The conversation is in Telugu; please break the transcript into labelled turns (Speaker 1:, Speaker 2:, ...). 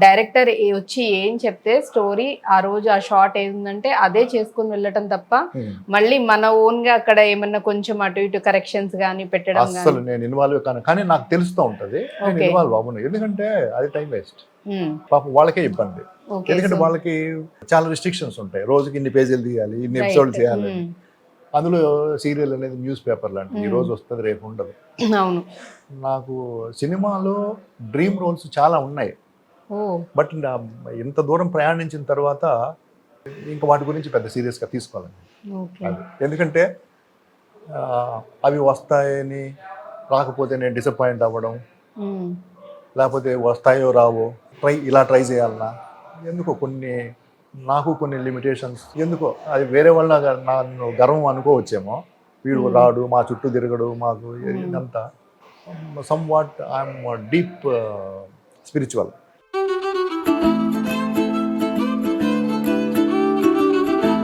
Speaker 1: డైరెక్టర్ వచ్చి ఏం చెప్తే స్టోరీ ఆ రోజు ఆ షార్ట్ ఏంటంటే అదే చేసుకుని వెళ్ళటం తప్ప మళ్ళీ మన ఓన్ గా అక్కడ ఏమన్నా కొంచెం అటు ఇటు కరెక్షన్స్ గానీ పెట్టడం
Speaker 2: అసలు నేను ఇన్వాల్వ్ కాను, కానీ నాకు తెలుస్తూ ఉంటది నేను ఇన్వాల్వ్ అవ్వను, ఎందుకంటే అది టైం వేస్ట్. పాపం వాళ్ళకే ఇబ్బంది, ఎందుకంటే వాళ్ళకి చాలా రిస్ట్రిక్షన్స్ ఉంటాయి. రోజుకి ఇన్ని పేజీలు తీయాలి, ఇన్ని ఎపిసోడ్లు చేయాలి. అందులో సీరియల్ అనేది న్యూస్ పేపర్ లాంటి, ఈ రోజు వస్తుంది రేపు ఉండదు.
Speaker 1: అవును,
Speaker 2: నాకు సినిమాలో డ్రీమ్ రోల్స్ చాలా ఉన్నాయి, బట్ ఇంత దూరం ప్రయాణించిన తర్వాత ఇంకా వాటి గురించి పెద్ద సీరియస్గా తీసుకోవాలండి. ఎందుకంటే అవి వస్తాయని రాకపోతే నేను డిసప్పాయింట్ అవ్వడం, లేకపోతే వస్తాయో రావో ఇలా ట్రై చేయాలన్నా, ఎందుకో నాకు కొన్ని లిమిటేషన్స్, ఎందుకో అది వేరే వాళ్ళ నన్ను గర్వం అనుకోవచ్చేమో, వీడు రాడు మా చుట్టూ తిరగడు మాకు ఇదంతా. Some what I'm deep spiritual.